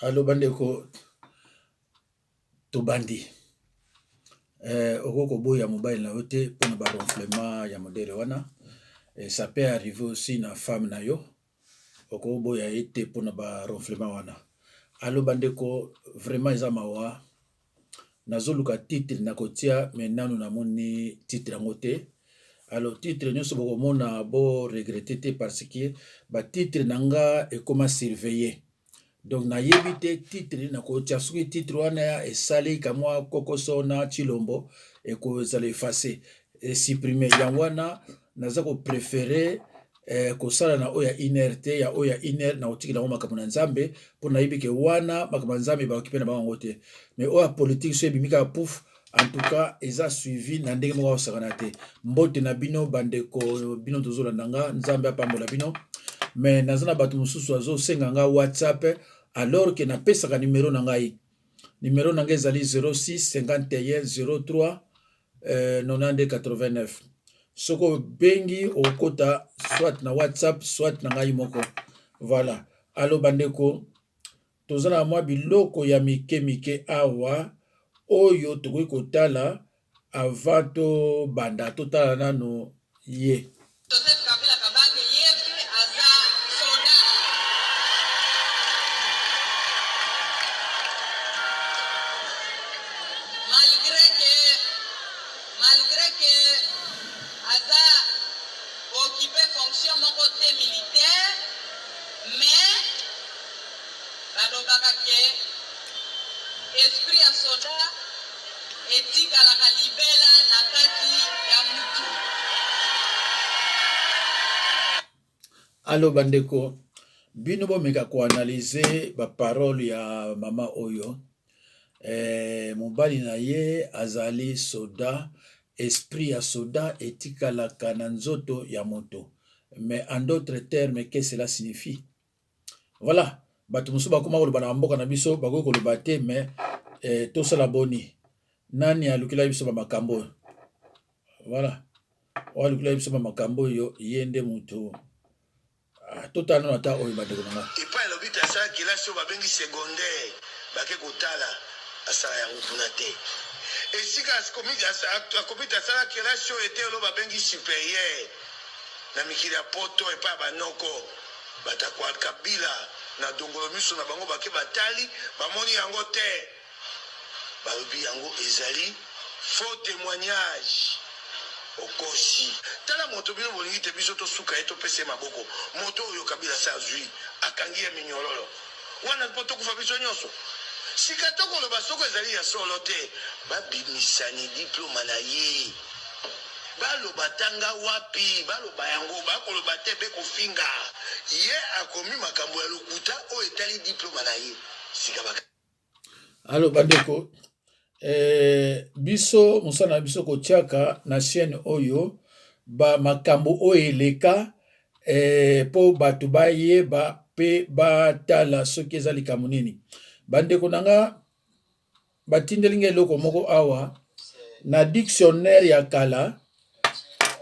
Allo bandeko tobandi. Okoko boya mobile na yo te mpona baronflement ya modele wana. Ça peut arriver aussi na femme na yo. Okoko boya ye te mpona baronflement wana. Allo bandeko vraiment eza mawa. Nazoluka titre na kotia mais nanu namoni titre yango te. Alors titre nyonso bokomona bo regretter te parce que ba titre nanga ekoma surveiller. Donc nayebi te titre nakotia soki titre wana esali kamwa kokoso na chilombo ekozala effacer supprimer yango wana naza ko préférer kosala na oya inerte ya oya iner na otikela ngo makambo na nzambe mpo nayebi ke wana makambo na nzambe baokipe na bango te mais oya politique so ebimi kaka pouf en tout cas eza suivi na ndenge moko osakana te mbote na bino bandeko bino tozolanda nga nzambe apambola bino mais naza na bato mosusu azosenga nga whatsapp alors que napesaka numero na ngai numero na ngai ezali 06 51 03 92 89 soki obengi okota soit na whatsapp soit na ngai moko voilà alo bandeko toza na mwa biloko ya mike mike awa oyo tokoki kotala avant tobanda totala nano ye malgré que aza occupé fonction moko te militaire mais balobaka ke esprit ya soda etikalaka libela na kati ya mutu. Allo bandeko bino bomeka koanalyse baparole ya mama oyo mobali na ye azali soda esprit ya soda etikalaka na nzoto ya moto mais en d'autres termes que cela signifie voilà bato mosusu bakoma koloba na mboka na biso bakoki koloba te mais tosala boni nani alukela biso bamakambo oyo voilà oyo alukela biso bamakambo oyo ye nde moto totala nano ata oyo bandeko na nga epai elobi te asala kelasi oyo babengi secondaire bake kotala asala yango kuna te esika akomiti asala kelasi oyo ete elo babengi superieur na mikili ya poto epai ya banoko batakwa kabila na dongolo miso na bango bake batali bamoni yango te balobi yango ezali faux témoignage okosi tala moto bino bolingi te biso tosuka ye topesa ye maboko moto oyo kabila sa azwi akangi ye minyololo wana mpo tokufa biso nyonso sika tokoloba soko ezali ya solo te babimisani diploma na ye baloba tanga wapi baloba yango bakoloba te bekofinga ye akomi makambo ya lokuta oyo etali diploma na ye sika baka alo bandeko biso mosala na biso kotiaka na chaîne oyo bamakambo oyo eleka mpo bato bayeba mpe batala soki eza likambo nini bandeko na nga batindeli nga eloko moko awa na dictionnaire ya kala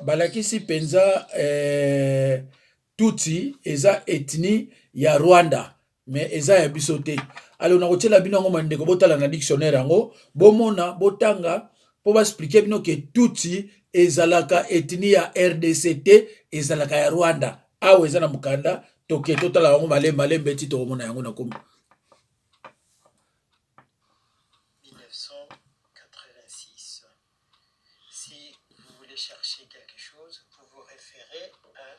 balakisi mpenza tutsi eza ethnie ya Rwanda mais eza ya biso te alors nakotiela bino yango bandeko botala na dictionnaire yango bomona botanga mpo baexplike bino ke tutsi ezalaka ethnie ya RDC te ezalaka ya Rwanda awa eza na mokanda toke totala yango malembe malembe ti tokomona yango na kombo 1986. Si vous voulez chercher quelque chose, vous vous référez à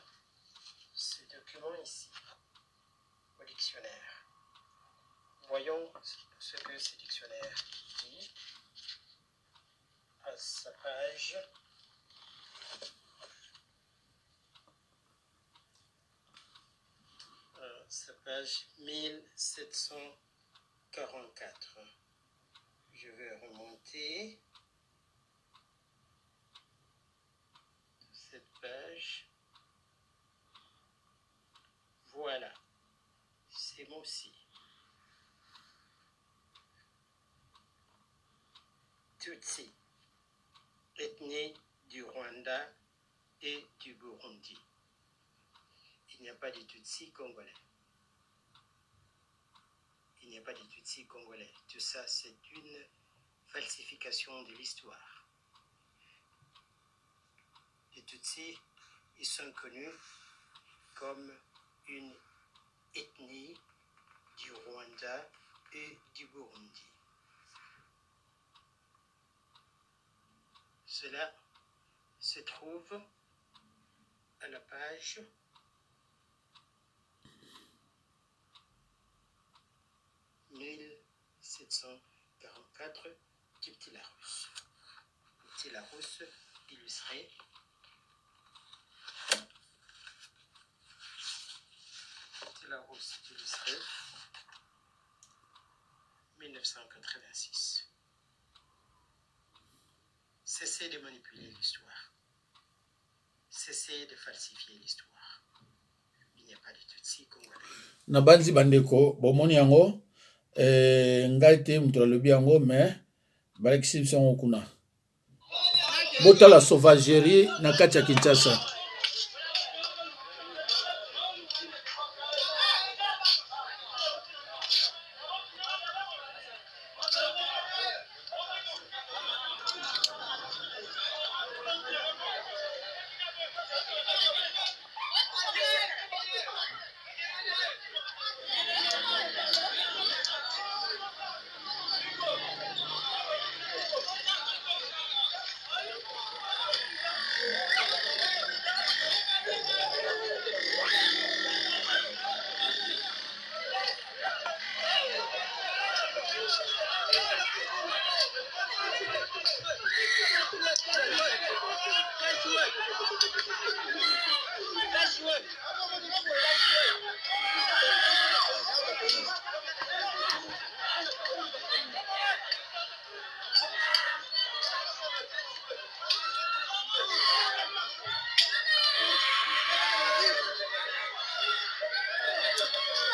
ce document ici, au dictionnaire. Voyons ce que ce dictionnaire dit à sa page. Sa page 1744. Je vais remonter cette page. Voilà, ces mots-ci. Tutsi, ethnie du Rwanda et du Burundi. Il n'y a pas de Tutsi congolais. Il n'y a pas de Tutsis congolais. Tout ça, c'est une falsification de l'histoire. Les Tutsis, ils sont connus comme une ethnie du Rwanda et du Burundi. Cela se trouve à la page 1744 du Petit Larousse. Petit Larousse illustré. Petit Larousse illustré. 1986. Cessez de manipuler l'histoire. Cessez de falsifier l'histoire. Il n'y a pas de Tutsi congolais. Nabanzi bandeko, bomoni yango, ngai te mutu alobi yango, mais balekisi biso yango kuna. Botala sauvagerie na kati ya Kinshasa.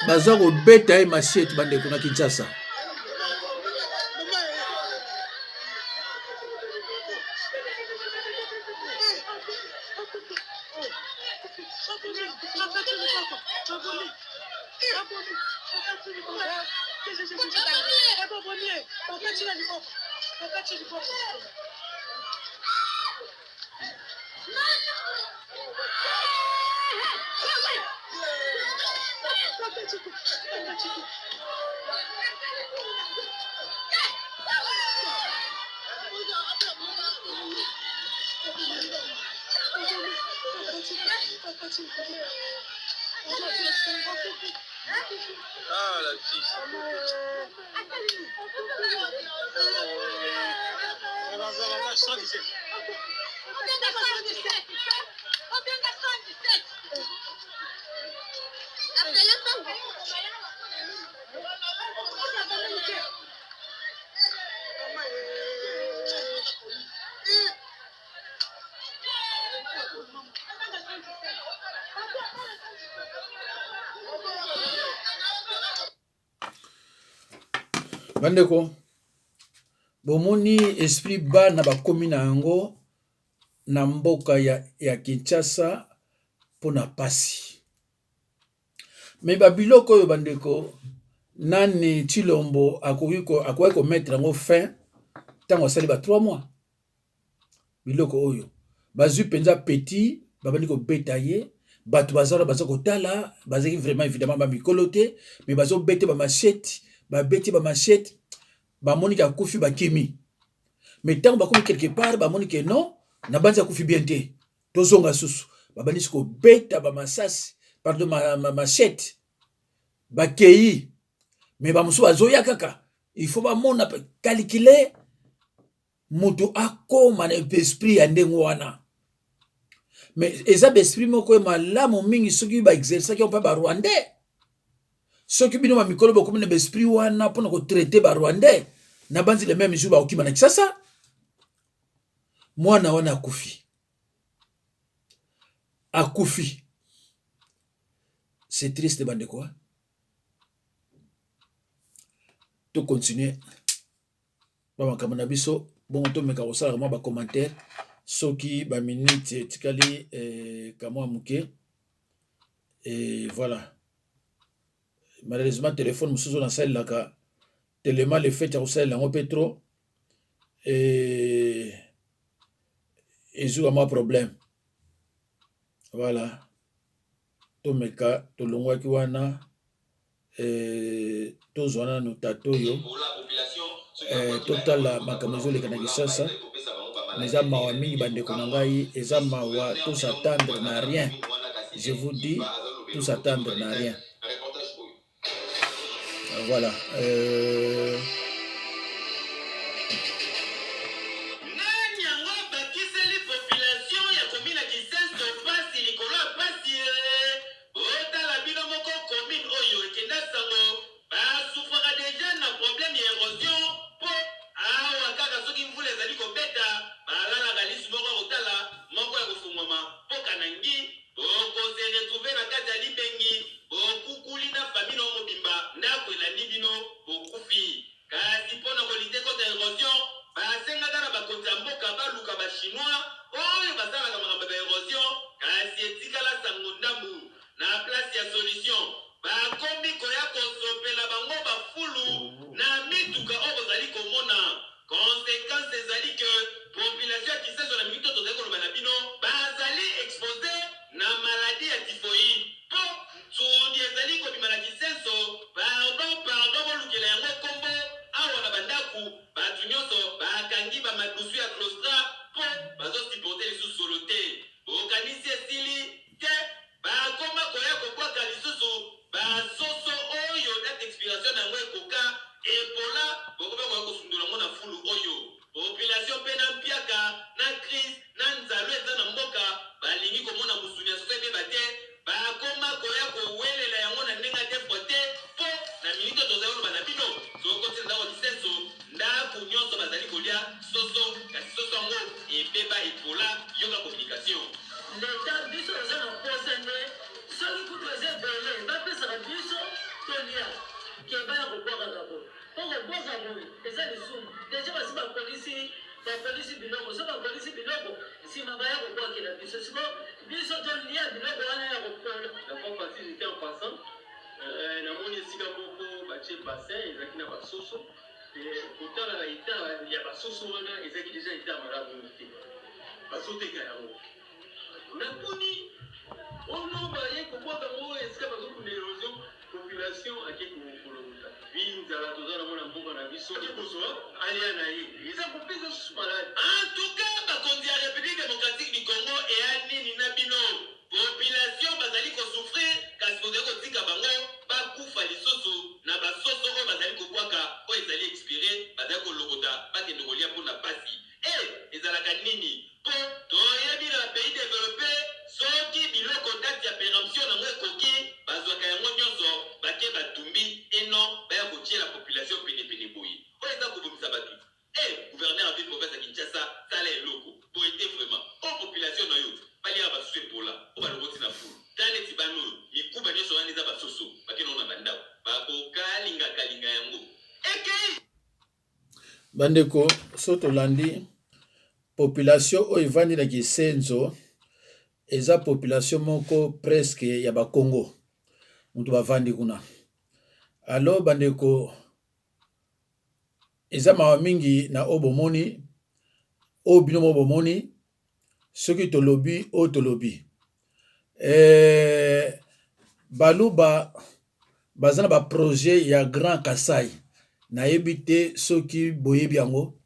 Baza kobeta ye masiete bandeko na Kinshasa. Ah, la fille. Bandeko, bomoni esprit ba na bakomi na yango na mboka ya Kinshasa pona pasi. Me babiloko oyo bandeko, nani Chilombo akoki ko mettre yango fin tango asali ba 3 mois. Biloko oyo bazui penza petit babandi ko beta ye, bato bazala baza kotala, bazaki vraiment évidemment ba mikolo te, mais bazo bete ba machette, ba beti ba machette, ba moni ka kufi ba kimi. Mais tango bakomi quelque part ba moni que non, na banza kufi bien te. Tozonga susu, babandi ko beta ba masasi, pardon ma machette. Ba kei, mais ba musu bazoya kaka. Il faut ba mona calculer mutu akoma na esprit ya ndengo wana. Mais eza esprit moko malamu mingi soki ba exercer ki on pa ba rwandais. Soki bino ba mikolo bokomi na esprit wana pona ko traiter ba rwandais na banzi le même jour ba okima na Kinshasa. Mwana wana akufi. Akufi. C'est triste bande quoi. To continuer. Ba makambo na biso bon to meka osala mo ba commentaire soki ba minute tikali kamwa muke et voilà malheureusement téléphone mosusu nasalelaka tellement le fait ya kosalela yango mpe trop ezwaka mwa problème. Voilà, tomeka tolongwaki wana tozwa nano tata oyo totala makambo ezoleka na Kinshasa. Eza mawa mingi bandeko na ngai, eza mawa, tous attendre na rien. Je vous dis, tous attendre na rien. Voilà. Bandeko, so tolandi population oyo evandi na Kisenzo eza population moko presque ya ba Congo mutu bavandi kuna. Alors bandeko, eza mawa mingi na obomoni o bino mo bomoni soki tolobi o tolobi baluba bazana ba projet ya Grand Kasai na yebite soki boyebi yango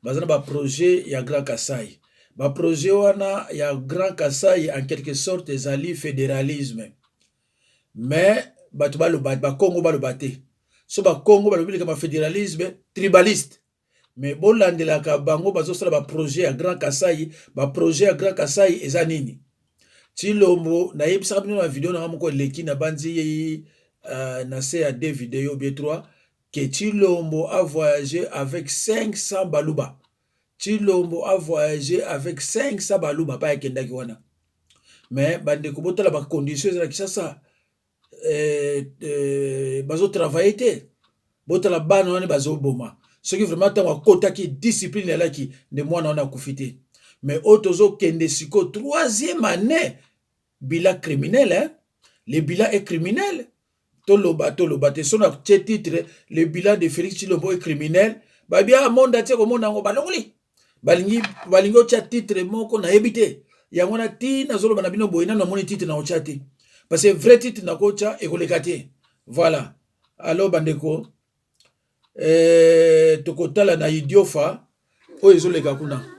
bazana ba projet ya Grand Kasai. Ba projet wana ya Grand Kasai en quelque sorte ezali fédéralisme, mais batu baloba ba Congo baloba te. So ba Congo balobi ka fédéralisme tribaliste, mais bolandelaka bango bazosala ba projet ya Grand Kasai. Ba projet ya Grand Kasai eza nini? Chilombo na yebisa bino na video na moko leki na banzi na se ya 2 vidéos bien 3 que Chilombo a voyagé avec 500 baluba. Chilombo a voyagé avec 500 baluba pa ekendaki wana. Mais bande ko botala ba conditions za Kinshasa bazo travailler te. Botala bana wana bazo boma. Ce qui vraiment tant kota ki discipline là qui de mwana wana kufite. Mais otozo kende siko 3e année bilan criminel hein. Le bilan est criminel. toloba te sona tie titre le bilan de Félix Tshilombo est criminel babia monde tie komona ngo balongoli balingi otia titre moko nayebi te yango na ti nazoloba na bino boye nano amoni titre na otia te parce que vrai titre na kotia ekoleka te voilà alors bandeko tokotala na idiofa oyo ezoleka kuna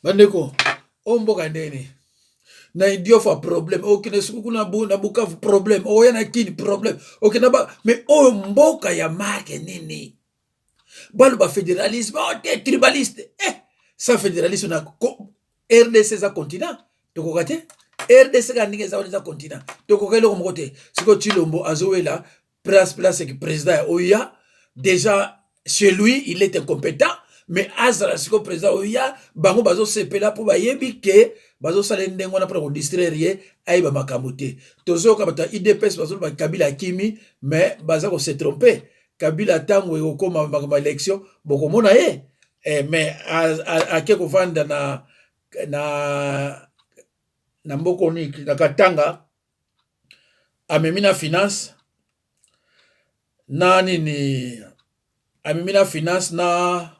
bandeko omboka ndeni na idiofa problème okene suku na Bukavu problème oya na Kini problème okena ba mais oyo mboka ya marque nini balo ba fédéralisme te tribaliste sans fédéralisme na RDC za continent tokoka te RDC ka ndenge za continent tokoka eloko moko te siko Tshilombo azowela place que président ya oya déjà chez lui il est incompétent mais azala siko président oya bango bazo sepela po bayebi ke bazo sala ndengo na pour distraire ye ayeba makambo te tozoka bata IDPS bazo ba Kabila akimi mais baza ko se tromper Kabila tango ekokoma makambo élection bokomona ye mais ake kovanda na mboko ni na Katanga amemina finance na nini amemina finance na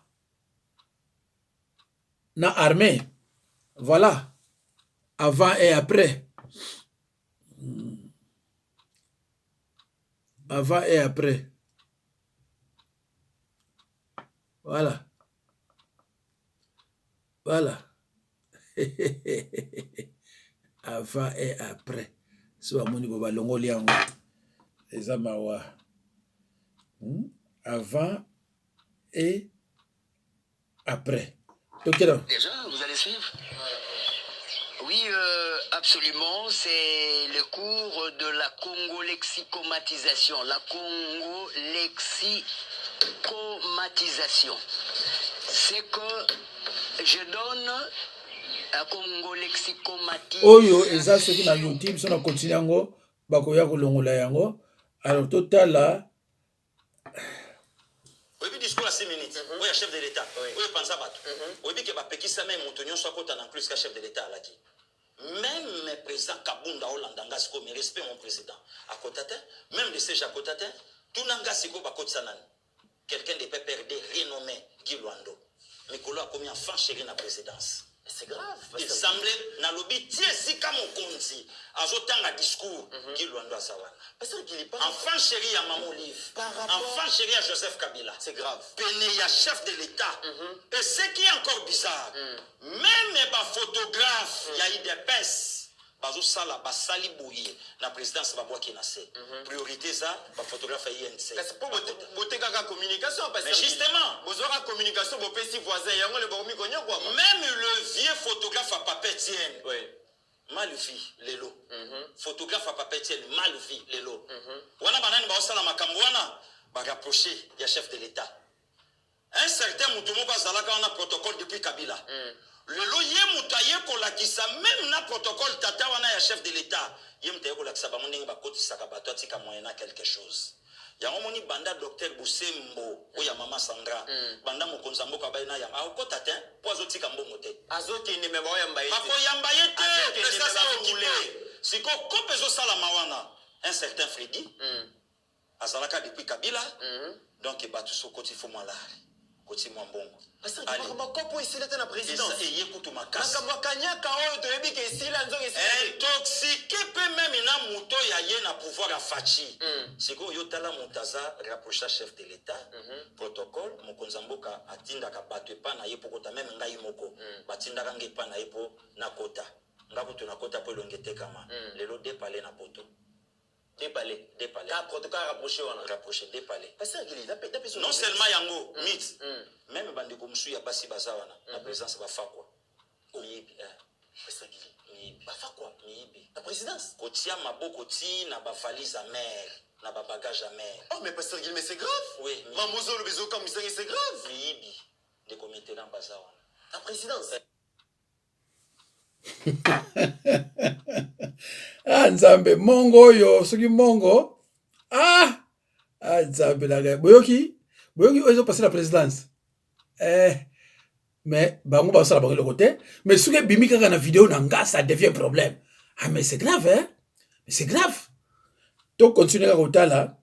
armée voilà avant et après avant et après voilà avant et après so amoni bo balongoli yango eza mawa avant et après déjà vous allez suivre oui absolument c'est le cours de la congo-lexicomatisation c'est que je donne à congo-lexicomatisation oyo eza soki na YouTube so na continue yango bakoya kolongola yango alors totala oyebi discours à 6 minutes oyo chef de l'état oyo panza bato oyebi ke bapekisa même moto nyonso akotana plus ka chef de l'état alaki même président Kabunda Olanda nga siko mais respect mon président akota te même le siège akota te tuna nga siko bakotisa nani quelqu'un de PPRD renommé Guy Luando mikolo akomi enfant chéri na présidence. C'est grave. Il semblait na lobby tie sika mokonzi azotanga discours Guy Luando asawana. Parce qu'il est pas enfant chéri à Maman Olive. Enfant chéri à Joseph Kabila. C'est grave. Péné ya chef de l'État. Et ce qui est encore bizarre, même les photographes, il y a eu des pinces. Bazo sala basali boye la présidence ba boki na se priorité ça ba photographe INC parce pour boteka ka communication parce que justement bozora communication bo pesi voisin yango le bomi konyo quoi même le vieux photographe à Papetienne mal vu lelo photographe à Papetienne mal vu lelo wana banani ba osala makambo wana ba rapprocher ya chef de l'état un certain mutumo ba zalaka na protocole depuis Kabila le loyer moutaye kolakisa même na protocole tata wana ya chef de l'état yem taye kolakisa ba moninga ba kotisa ka bato atika moyena quelque chose ya moni banda docteur Busembo o ya mama Sandra banda mokonza mboka bayina ya akota te po azotika mbongo te azoti ni meba ya mbaye ako ya mbaye te ça ça occupé siko kope zo sala mawana un certain Freddy azalaka depuis Kabila donc batu sokoti fo malari koti mwambongo Kopo ici là na présidence et yekutu makasi nakabakanyaka oyo toyebi ke ici là nzongi intoxiqué peut même na muto ya ye na pouvoir à fachi siko yotala mutaza rapprocha chef de l'état protocole mokonza mboka atindaka bato epa na ye pokota même ngai moko batindaka ngai epa na ye po na kota ngabutu na kota po elongete kama lelo depale na poto dépalé ka protocole rapproché wana rapproché dépalé parce que non seulement yango mythe même bandi ko musu ya basi bazawana na présence ba fakwa oyibi parce que ba fakwa oyibi la présidence kotia maboko ti na ba valise à mer na ba bagage jamais. Oh, mais Pasteur Guillemet, c'est grave. Oui. Mamozo, le besoin comme c'est grave. Miyibi de comité dans bazar. La présidence. Ah nzambe mongo yo soki mongo nzambe na ngai boyoki oyo passer la présidence mais bango basala bango le côté mais soki ebimi kaka na vidéo na nga ça devient problème. Mais c'est grave mais c'est grave to continue kaka kotala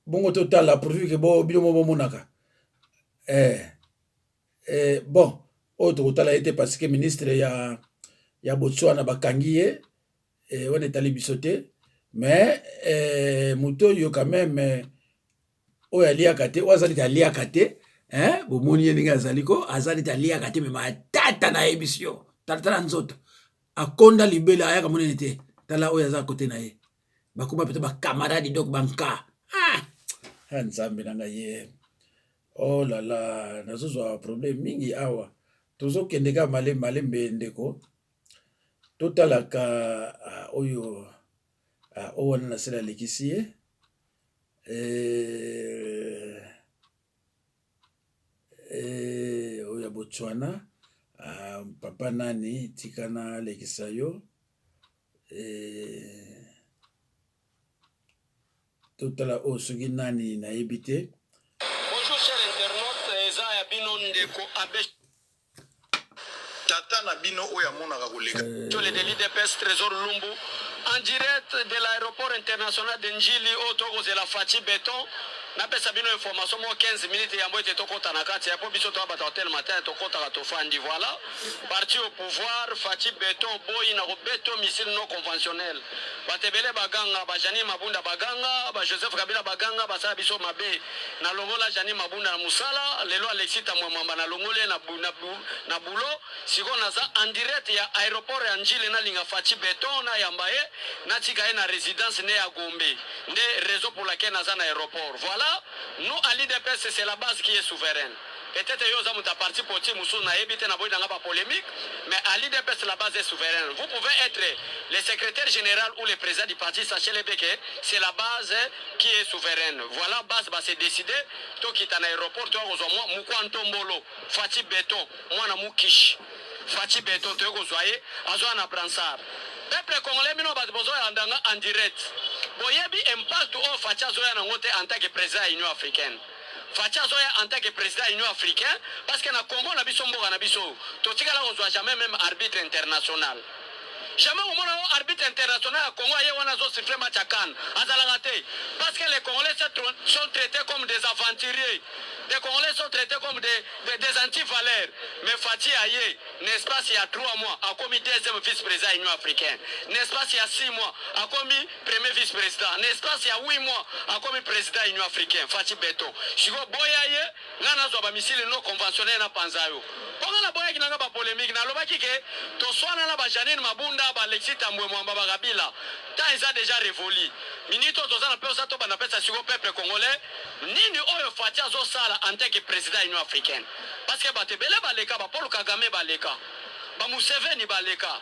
bongo totala pourvu que bo bino mo monaka bon oyo tokotala ete parce que ministre ya Botswana bakangi ye wana etali biso te mais moto oyo quand même oyo aliaka te oyo azali te aliaka te bomoni ye ndenge azali ko azali te aliaka te me matata na ye biso yo tala nzoto akonda libele ayaka monene te tala oyo aza kote na ye bakoma pete bakamaradi donc banka nzambe na ngai ye oh lala nazozwa problème mingi awa tozokende ka malembe ndeko totalaka oyo wana nasala lekisi ye oyo ya Botswana papa nani tikana lekisa yo totala oyo soki nani nayebi te. Bonjour chers internautes, eza ya bino ndeko abe tata na bino oyo amonaka koleka le de l'IDPS Trésor Lumbu en direct de l'aéroport international de Njili au Togo de la Fachi Béton. Napesa bino information mo 15 minutes ya mbote tokota na kati ya po biso to abata hotel matin tokota ka tofandi voilà parti au pouvoir Fachi Béton boy na robeto missile non conventionnel batebele baganga ba Jani Mabunda baganga ba Joseph Kabila baganga ba sala biso mabe na longola Jani Mabunda na musala lelo Alexis Tamwamba na longole na bulo siko naza en direct ya aéroport ya Njili na linga Fachi Béton na yambaye na tika na résidence ne ya Gombe nde réseau pour laquelle naza na aéroport voilà. Nous, à l'IDPS, c'est la base qui est souveraine. Peut-être que vous avez parti pour dire que polémique, mais à l'IDPS, la base est souveraine. Vous pouvez être le secrétaire général ou le président du parti, sachez-le que c'est la base qui est souveraine. Voilà, base, c'est décidé. Toi qui es en aéroport, toi, vous avez Moukwantombolo, Fatih Béton, moi, na Moukish. Fatih Béton, tu es Azouana Bransard. Peuple congolais, nous avons besoin en direct. Boyebi impact au Fatia Zoya Nangote en tant que président de l'Union africaine. Fatia Zoya en tant que président de l'Union africaine, parce que na Congo, na biso mboka na biso, totika la ozwa jamais même arbitre international. Jamais au monde arbitre international à Congo, il y a un sifflet match à Cannes, à Zalagate, parce que les Congolais sont traités comme des aventuriers. Les Congolais sont traités comme des anti-valeurs. Mais Fatih Aye, n'est-ce pas, il y a 3 mois, a commis deuxième vice-président de l'Union africaine. N'est-ce pas, il y a 6 mois, a commis premier vice-président. N'est-ce pas, il y a 8 mois, a commis président de l'Union africaine. Fatih Béton. Si vous voyez, là, nous avons mis non conventionnel à Panzayo. Pourquoi la boya qui n'a pas polémique, n'a pas dit que to soit na ba Janine Mabunda ba Alexis Tambwemwamba ba Kabila. Tant ils ont déjà révolu. Minito toza na pesa to ba na pesa sur peuple congolais. Nini oyo Fatia zo sala en tant que président de l'Union africaine. Parce que ba tebele ba leka ba Paul Kagame ba leka. Ba Museveni ba leka.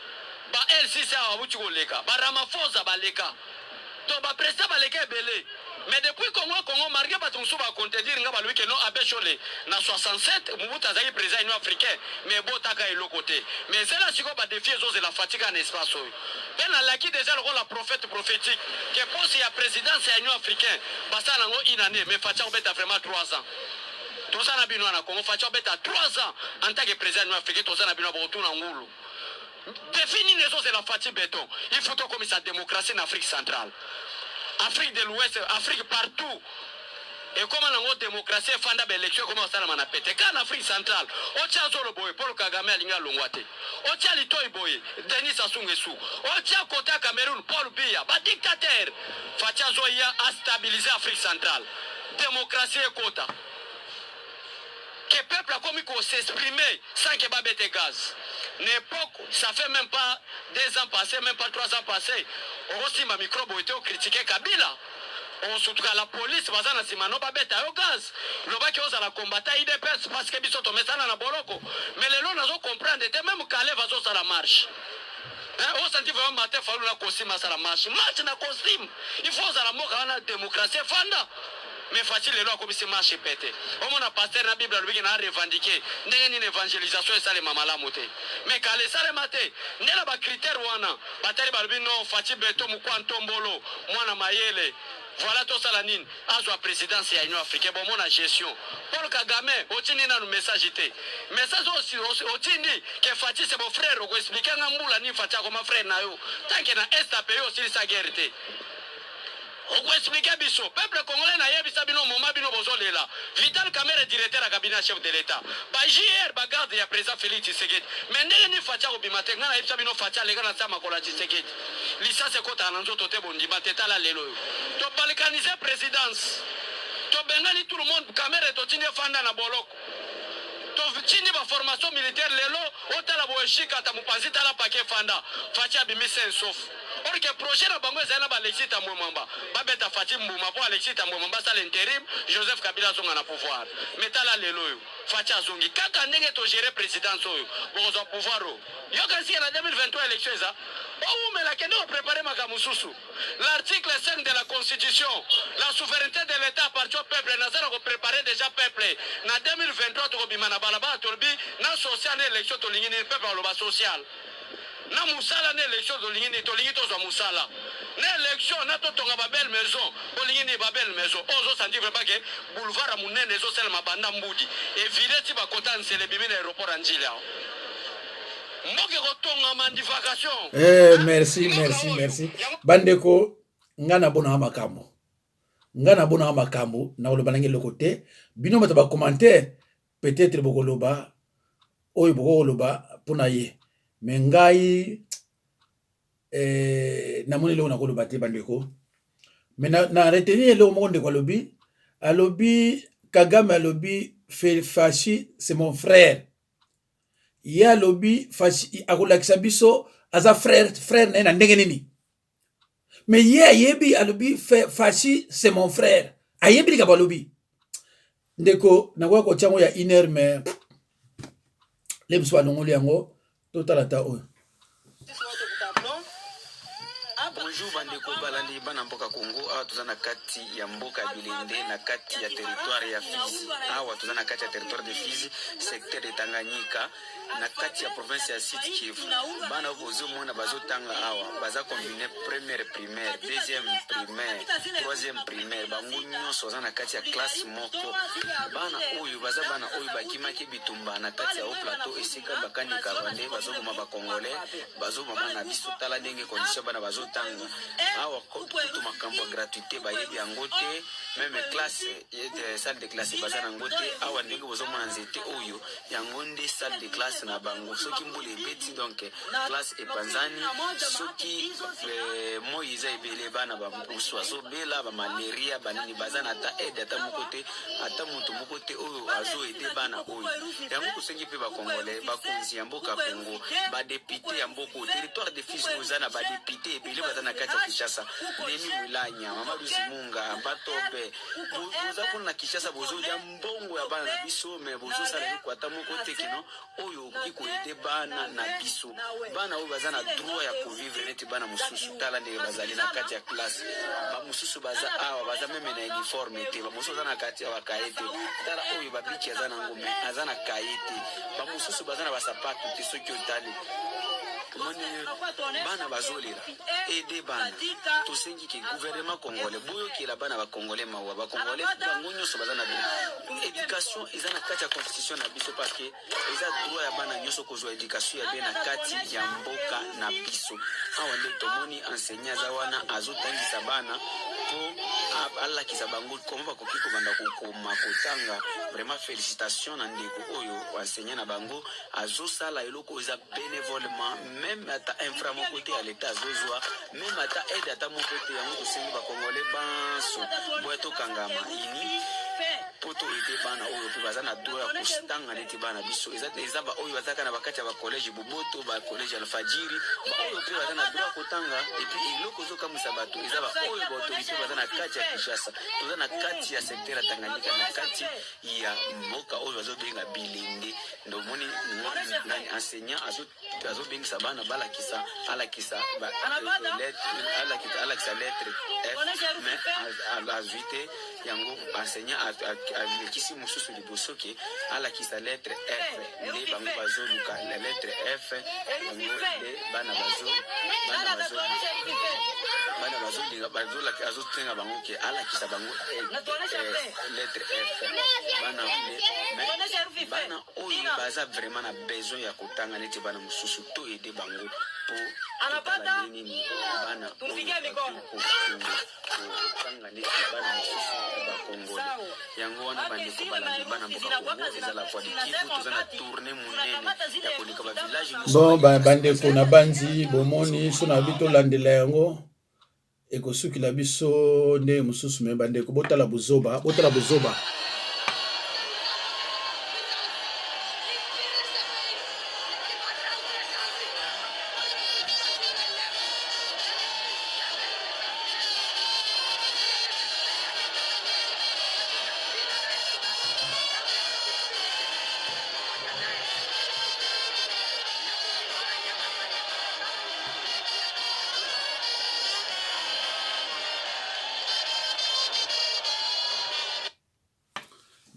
Ba LCC a wuti ko leka. Ba Ramaphosa ba leka. To ba président ba leka belé. Mais depuis Congo, marqué par ton sou va contredire nga balui que non abechole na 67 Mobutu azali président union africain mais botaka elo côté. Mais c'est là siko ba défier zo de la fatigue en espace. Ben la qui déjà le la prophète prophétique que pense ya présidence ya union africain basa nango une année mais fatia obeta vraiment 3 ans. Toza na bino na Congo fatia obeta 3 ans en tant que président union africain toza na bino ba retourna ngulu. Définir les choses de la fatigue béton. Il faut que comme sa démocratie en Afrique centrale. Afrique de l'Ouest, Afrique partout. Et comment la démocratie fanda l'élection, comment ça m'a pété. Quand en Afrique centrale, Otia Zolo Boy, Paul Kagame a linga longwate. Otia Litoy Boy, Denis Sassou Nguesso. Otia Kota Cameroun, Paul Biya, ba dictateur. Fatia Zoya a stabilisé l'Afrique centrale. Démocratie et quota. Que le peuple a commis qu'on s'exprimer sans que babette gaz. L'époque, ça fait même pas 2 ans passés, même pas 3 ans passés. On aussi ma microbe a été critiqué Kabila. On se trouve à la police, bazana simano babette au gaz. Le bas qui ose à la combattre, il dépense parce que biso tomé ça na boloko. Mais les gens n'ont comprendre, même Calais va sur la marche. On sentit vraiment matin fallu la costume à la marche. Marche na costume. Il faut ça la moka na démocratie fanda. Mais facile les lois comme si marche pété. Au moins pasteur na Bible lui na revendiquer. N'est une évangélisation et ça les mamala moté. Mais quand les sale maté, n'est là ba critère wana. Batari balbi non fati beto mu kwantombolo, mwana mayele. Voilà tout ça la nine. Azwa présidence ya Union africaine bon mon gestion. Paul Kagame otini na message té. Message aussi otini que Fati c'est mon frère ko expliquer ngambula ni Fati ko ma frère na yo. Tant que na est pays aussi sa guerre té. On peut expliquer biso. Peuple congolais na yebisa bino moma bino bozolela. Vital Kamerhe directeur à cabinet chef de l'état. Ba JR ba garde ya président Félix Tshisekedi. Mais ndenge ni Fati ko bimate ngana yebisa bino Fati alega na sama kola Tshisekedi. Licence kota na nzoto te bondima tetala lelo. To balkaniser présidence. To bengani tout le monde Kamerhe to tindi fanda na boloko. To tindi ba formation militaire lelo otala bo shika ta mupanzi tala paquet fanda. Fati abimise sauf. Or que projet na bango ezana ba Alexis Tambwe-Mwamba. Ba beta Fati Mbuma po Alexis Tambwe-Mwamba ça l'intérim Joseph Kabila zonga na pouvoir. Metala lelo yo. Fati azongi kaka ndenge to gérer présidence oyo. Bozo pouvoir o. Yo kasi na 2023 élection ça. Oh mais la kendo préparer makamususu. L'article 5 de la Constitution, la souveraineté de l'État appartient au peuple. Nazara ko préparer déjà peuple. Na 2023 to bimana balaba tolbi na social élection to lingini peuple loba social. Na musala na élection to lingini to zo musala. Na élection na to tonga ba belle maison, to lingini ba belle maison. Ozo sentir vraiment que boulevard a munene zo sel mabanda mbudi. Et vile ti ba kota nsele bimina aéroport anjila. Merci. Bandeko, ngana bona makambo. Ngana bona makambo, na oloba nange le côté. Bino mata ba commentaire, peut-être bokoloba, oyo bokoloba pona ye. Mais ngai namoni le na koloba te bandeko. Mais na retenir le monde ko lobi, alobi Kagame alobi Fachi, c'est mon frère. Ya lobi Fachi akolakisa biso aza frère na ndenge nini. Mais yebi alobi Fachi c'est mon frère. Ayebi ka balobi. Ndeko na kwa ko tiango ya iner mais lemswa nongoli yango totalata oyo. Bonjour bandeko balandi bana mboka Congo awa tozana kati ya mboka Bilende na kati ya territoire ya Fizi awa tozana kati ya territoire de Fizi secteur de Tanganyika na kati ya province ya Sud Kivu bana bozo mona bazotanga awa baza combiner première primaire deuxième primaire troisième primaire bango nyonso zana kati ya classe moko bana oyo baza bana oyo bakimaki bitumba na kati ya au plateau esika bakani kavande bazoboma ba congolais bazoboma na biso tala ndenge condition bana bazotanga awa kutu makambo gratuité bayebi yango te même classe salle de classe bazana yango te awa ndenge bozomona nzete oyo yango nde salle de classe na bango soki mbula ebeti donc classe epanzani soki moyiza ebele bana babusu azobela bamaleria banini bazana ata aide ata moko te ata moto moko te oyo azoede bana oyo yango tosengi mpe bakongolais bakonzi ya mboka Congo badepute ya mboka territoire de Fizi oza na badepute ebele baza na kati ya Kinshasa Nemi Mulanya Mamadou Zimunga Batobe boza kuna na Kinshasa bozolia mbongo ya bana na biso mais bozosala eloko ata moko te kino oyo koyede bana na biso bana oyo baza na droit ya kovivre neti bana mosusu tala ndenge bazali na kati ya classe bamosusu baza awa baza meme na uniforme te bamosusu baza na kati ya bakaye te tala oyo babiki aza na ngome aza na kaye te bamosusu baza na basapatu te soki otali bana bazolira ede bana tosengi ke gouvernement congolais boyokela bana bakongolais mawa bakongolais bango nyonso baza na éducation eza na kati ya constitution na biso parce que eza droit ya bana nyonso kozwa éducation ya bien na kati ya mboka na biso awa nde tomoni enseignant aza wana azotangisa bana po alakisa bango komo bakoki kobanda kokoma kotanga vraiment félicitation na ndeko oyo enseignant na bango azosala eloko eza bénévolement même ata infra moko te ya l'état azozwa même ata aide ata moko te yango tosengi bakongolais banso boya tokangama ini poto ete bana oyo pe bazana droit ya kostanga neti bana biso eza ba oyo bazaka na bakati ya ba collège Boboto ba collège Alfajiri ba oyo pe bazana droit kotanga et puis eloko zo kamisa bato eza ba oyo ba autorité bazana kati ya Kinshasa toza na kati ya secteur ya Tanganyika na kati ya mboka oyo bazobenga Bilende ndo moni na enseignant azo bengisa bana balakisa alakisa lettre F mais azuite yango enseignant alekisi mususu liboso ke alakisa lettre F nde bango bazoluka la lettre F yango nde bana bazolinga bazolaka azotenga bango ke alakisa bango lettre F bana oyo baza vraiment na besoin ya kotanga neti bana mususu to ede bango po totala nini bana kotanga neti bana mususu bakongole yango wana bandeko balandi bana mboka Kongo ezala kwa Kivu toza na tournée monene ya koleka ba village bon bandeko na banzi bomoni so na bito landela yango ekosukila biso nde mususu me bandeko botala buzoba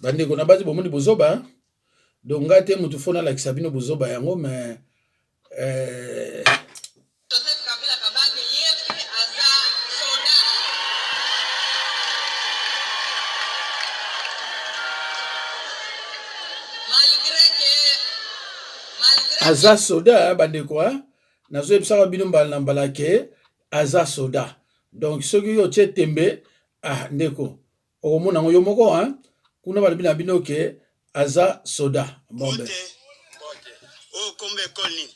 bandeko na bazi bomoni buzoba donc ngate mutu fona la kisabino buzoba yango mais Joseph Kabila Kabange yetu aza soda malgré aza soda bandeko nazo ebisaka bino mbala na mbala ke aza soda donc soki yo tie tembe ndeko okomona ngo yo moko kuna balobi na bino ke aza soda bombe o kombe école nini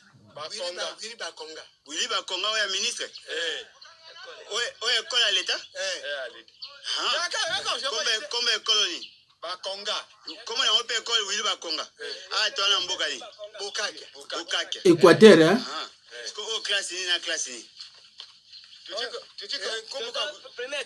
Willy Bakonga oya ministre oya école ya l'état kombe école nini Bakonga comment on peut école Willy Bakonga toi na mboka ni Bokake Équateur classe ni na classe ni tu dis comment première